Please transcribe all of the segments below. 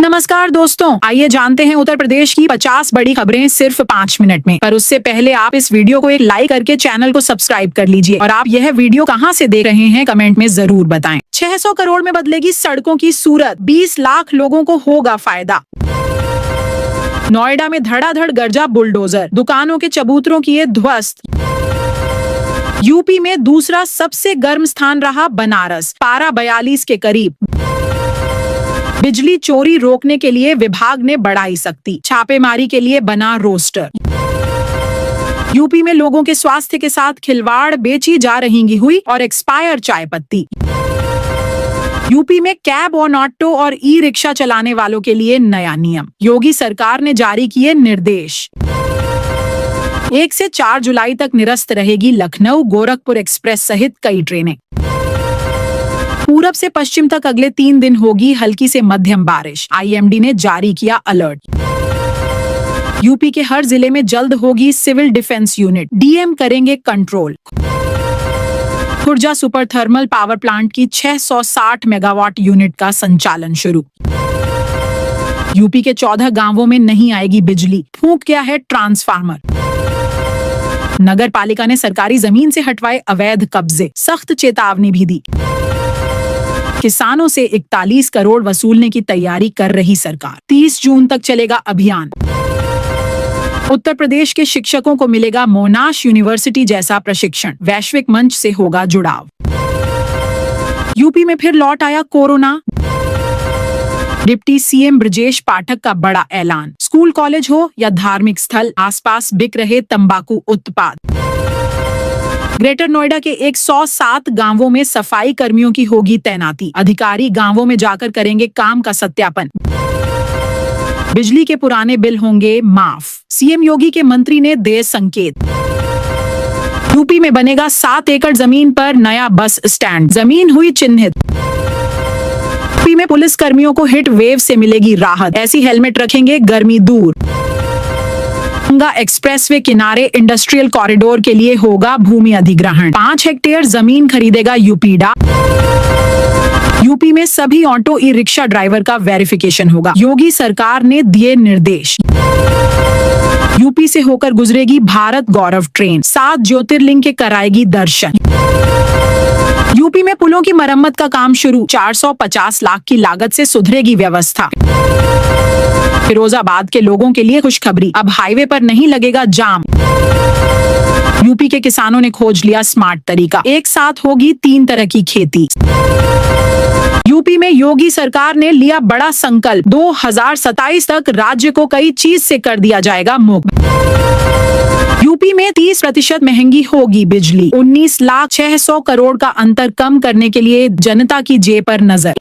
नमस्कार दोस्तों, आइए जानते हैं उत्तर प्रदेश की 50 बड़ी खबरें सिर्फ 5 मिनट में। पर उससे पहले आप इस वीडियो को एक लाइक करके चैनल को सब्सक्राइब कर लीजिए और आप यह वीडियो कहां से देख रहे हैं कमेंट में जरूर बताएं। 600 करोड़ में बदलेगी सड़कों की सूरत, 20 लाख लोगों को होगा फायदा। नोएडा में धड़ाधड़ गरजा बुलडोजर, दुकानों के चबूतरों किए ध्वस्त। यूपी में दूसरा सबसे गर्म स्थान रहा बनारस, पारा 42 के करीब। बिजली चोरी रोकने के लिए विभाग ने बढ़ाई सख्ती, छापेमारी के लिए बना रोस्टर। यूपी में लोगों के स्वास्थ्य के साथ खिलवाड़, बेची जा रही हुई और एक्सपायर चाय पत्ती। यूपी में कैब और ऑटो और ई रिक्शा चलाने वालों के लिए नया नियम, योगी सरकार ने जारी किए निर्देश। 1 से 4 जुलाई तक निरस्त रहेगी लखनऊ गोरखपुर एक्सप्रेस सहित कई ट्रेनें। पूरब से पश्चिम तक अगले 3 दिन होगी हल्की से मध्यम बारिश, आईएमडी ने जारी किया अलर्ट। यूपी के हर जिले में जल्द होगी सिविल डिफेंस यूनिट, डीएम करेंगे control. Khurja super thermal power plant की 660 मेगावाट यूनिट का संचालन शुरू। यूपी के 14 गांवों में नहीं आएगी बिजली, फूंक गया है ट्रांसफार्मर। नगर पालिका ने सरकारी जमीन से हटवाए अवैध कब्जे, सख्त चेतावनी भी दी। किसानों से 41 करोड़ वसूलने की तैयारी कर रही सरकार, 30 जून तक चलेगा अभियान। उत्तर प्रदेश के शिक्षकों को मिलेगा मोनाश यूनिवर्सिटी जैसा प्रशिक्षण, वैश्विक मंच से होगा जुड़ाव। यूपी में फिर लौट आया corona, deputy CM Brajesh Pathak का बड़ा ऐलान, स्कूल कॉलेज हो या धार्मिक स्थल, आसपास बिक रहे तंबाकू उत्पाद। ग्रेटर नोएडा के 107 गांवों में सफाई कर्मियों की होगी तैनाती, अधिकारी गांवों में जाकर करेंगे काम का सत्यापन। बिजली के पुराने बिल होंगे माफ, सीएम योगी के मंत्री ने दिए संकेत। यूपी में बनेगा 7 एकड़ जमीन पर नया बस स्टैंड, जमीन हुई चिन्हित। यूपी में पुलिस कर्मियों को हिट वेव से मिलेगी राहत, ऐसी हेलमेट रखेंगे गर्मी दूर। गंगा एक्सप्रेसवे किनारे इंडस्ट्रियल कॉरिडोर के लिए होगा भूमि अधिग्रहण, 5 हेक्टेयर जमीन खरीदेगा यूपीडा। यूपी में सभी ऑटो ई रिक्शा ड्राइवर का वेरिफिकेशन होगा, योगी सरकार ने दिए निर्देश। यूपी से होकर गुजरेगी भारत गौरव ट्रेन, 7 ज्योतिर्लिंग के कराएगी दर्शन। यूपी में पुलों की मरम्मत का काम शुरू, 450 लाख की लागत से सुधरेगी व्यवस्था। फिरोजाबाद के लोगों के लिए खुशखबरी, अब हाईवे पर नहीं लगेगा जाम। यूपी के किसानों ने खोज लिया स्मार्ट तरीका, एक साथ होगी 3 तरह की खेती। यूपी में योगी सरकार ने लिया बड़ा संकल्प, 2027 तक राज्य को कई चीज से कर दिया जाएगा मुक्त। यूपी में 30% महंगी होगी बिजली, 19,600 करोड़ का अंतर कम करने के लिए जनता की जेब पर नजर।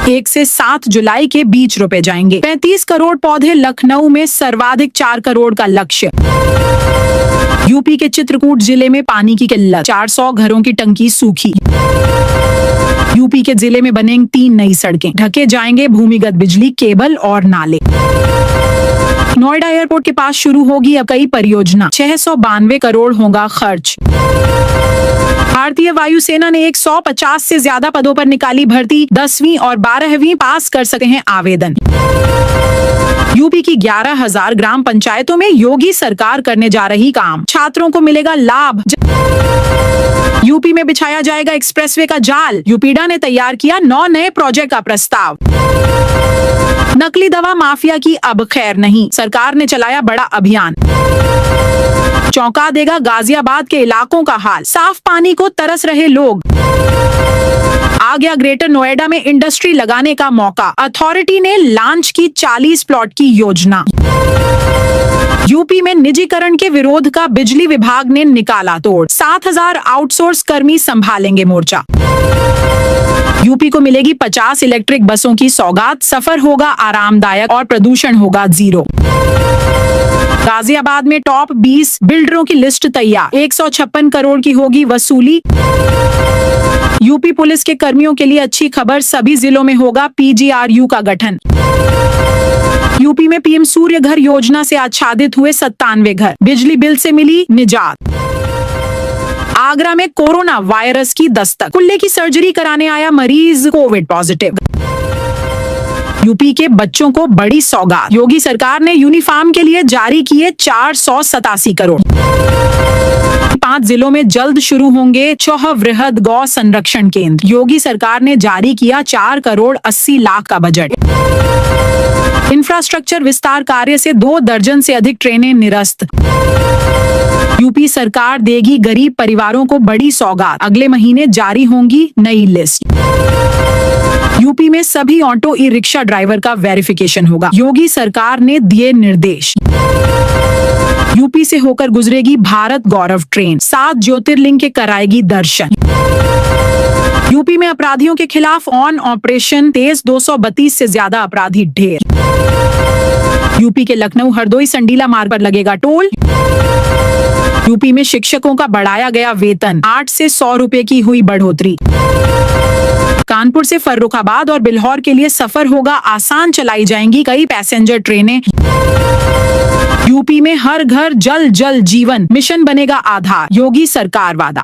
1 से 7 जुलाई के बीच रोपे जाएंगे 35 करोड़ पौधे, लखनऊ में सर्वाधिक 4 करोड़ का लक्ष्य। यूपी के चित्रकूट जिले में पानी की किल्लत, 400 घरों की टंकी सूखी। यूपी के जिले में बनेंगी 3 नई सड़कें, ढके जाएंगे भूमिगत बिजली केबल और नाले। नोएडा एयरपोर्ट के पास शुरू होगी अब कई परियोजना, 692 करोड़ होगा खर्च। भारतीय वायुसेना ने 150 से ज्यादा पदों पर निकाली भर्ती, 10वीं और 12वीं पास कर सकते हैं आवेदन। यूपी की 11,000 ग्राम पंचायतों में योगी सरकार करने जा रही काम, छात्रों को मिलेगा लाभ। यूपी में बिछाया जाएगा एक्सप्रेसवे का जाल, यूपीडा ने तैयार किया 9 नए प्रोजेक्ट का प्रस्ताव। नकली दवा माफिया की अब खैर नहीं, सरकार ने चलाया बड़ा अभियान। चौंका देगा गाजियाबाद के इलाकों का हाल, साफ पानी को तरस रहे लोग। आ गया ग्रेटर नोएडा में इंडस्ट्री लगाने का मौका, अथॉरिटी ने लॉन्च की 40 प्लॉट की योजना। यूपी में निजीकरण के विरोध का बिजली विभाग ने निकाला तोड़, 7,000 आउटसोर्स कर्मी संभालेंगे मोर्चा। यूपी को मिलेगी 50 इलेक्ट्रिक बसों की सौगात, सफर होगा आरामदायक और प्रदूषण होगा 0। गाजियाबाद में टॉप 20 बिल्डरों की लिस्ट तैयार, 156 करोड़ की होगी वसूली। यूपी पुलिस के कर्मियों के लिए अच्छी खबर, सभी जिलों में होगा पीजीआरयू का गठन। यूपी में पीएम सूर्य घर योजना से आच्छादित हुए 97 घर, बिजली बिल से मिली निजात। आगरा में कोरोना वायरस की दस्तक, कुल्ले की सर्जरी कराने आया मरीज कोविड पॉजिटिव। यूपी के बच्चों को बड़ी सौगात, योगी सरकार ने यूनिफॉर्म के लिए जारी किए 487 करोड़। 5 जिलों में जल्द शुरू होंगे 6 वृहद गौ संरक्षण केंद्र, योगी सरकार ने जारी किया 4 करोड़ 80 लाख का बजट। इंफ्रास्ट्रक्चर विस्तार कार्य से 2 दर्जन से अधिक ट्रेनें निरस्त। यूपी सरकार देगी गरीब परिवारों को बड़ी सौगात, अगले महीने जारी होंगी नई लिस्ट। यूपी में सभी ऑटो ई रिक्शा ड्राइवर का वेरिफिकेशन होगा, योगी सरकार ने दिए निर्देश। यूपी से होकर गुजरेगी भारत गौरव ट्रेन, 7 ज्योतिर्लिंग के कराएगी दर्शन। यूपी में अपराधियों के खिलाफ ऑन ऑपरेशन तेज, 232 से ज्यादा अपराधी ढेर। यूपी के लखनऊ हरदोई संडीला मार्ग पर लगेगा टोल। यूपी में शिक्षकों का बढ़ाया गया वेतन, 8 से 100 रुपए की हुई बढ़ोतरी। कानपुर से फर्रुखाबाद और बिल्हौर के लिए सफर होगा आसान, चलाई जाएंगी कई पैसेंजर ट्रेनें। यूपी में हर घर जल जल जीवन मिशन बनेगा आधार, योगी सरकार वादा।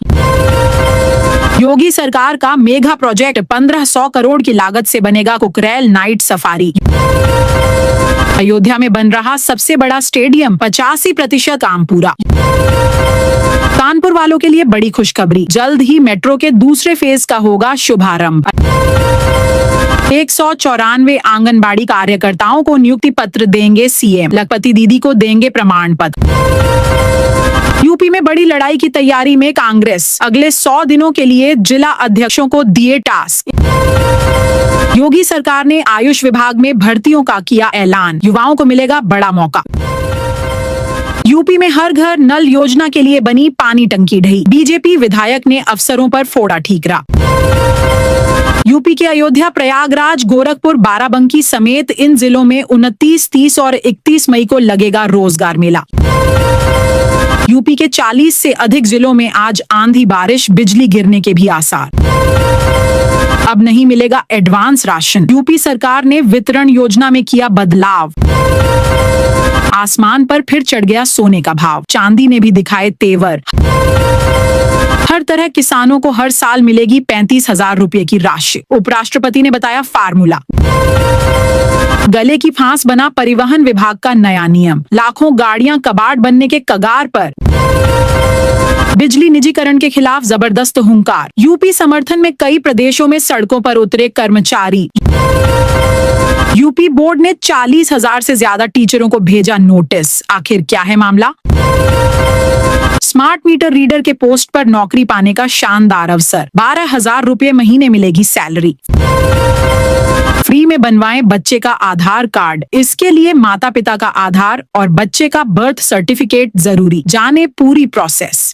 योगी सरकार का मेगा प्रोजेक्ट 1500 करोड़ की लागत से बनेगा कुकरेल नाइट सफारी। अयोध्या में बन रहा सबसे बड़ा स्टेडियम, 85% काम पूरा। कानपुर वालों के लिए बड़ी खुशखबरी, जल्द ही मेट्रो के दूसरे फेज का होगा शुभारंभ। 194 आंगनबाड़ी कार्यकर्ताओं को नियुक्ति पत्र देंगे सीएम, लखपति दीदी को देंगे प्रमाण पत्र। यूपी में बड़ी लड़ाई की तैयारी में कांग्रेस, अगले 100 दिनों के लिए जिला अध्यक्षों को दिए टास्क। योगी सरकार ने आयुष विभाग में भर्तियों का किया ऐलान, युवाओं को मिलेगा बड़ा मौका। यूपी में हर घर नल योजना के लिए बनी पानी टंकी ढही, बीजेपी विधायक ने अफसरों पर फोड़ा ठीकरा। यूपी के अयोध्या, प्रयागराज, गोरखपुर, बाराबंकी समेत इन जिलों में 29, 30 और 31 मई को लगेगा रोजगार मेला। यूपी के 40 से अधिक जिलों में आज आंधी बारिश, बिजली गिरने के भी आसार। अब नहीं मिलेगा एडवांस राशन, यूपी सरकार ने वितरण योजना में किया बदलाव। आसमान पर फिर चढ़ गया सोने का भाव, चांदी ने भी दिखाए तेवर। हर तरह किसानों को हर साल मिलेगी 35,000 रुपए की राशि, उपराष्ट्रपति ने बताया फार्मूला। गले की फांस बना परिवहन विभाग का नया नियम, लाखों गाड़ियां कबाड़ बनने के कगार पर। बिजली निजीकरण के खिलाफ जबरदस्त हुंकार, यूपी समर्थन में कई प्रदेशों में सड़कों पर उतरे कर्मचारी। यूपी बोर्ड ने 40,000 से ज्यादा टीचरों को भेजा नोटिस, आखिर क्या है मामला? स्मार्ट मीटर रीडर के पोस्ट पर नौकरी पाने का शानदार अवसर, 12,000 रुपए महीने मिलेगी सैलरी। फ्री में बनवाएं बच्चे का आधार कार्ड, इसके लिए माता पिता का आधार और बच्चे का बर्थ सर्टिफिकेट जरूरी, जाने पूरी प्रोसेस।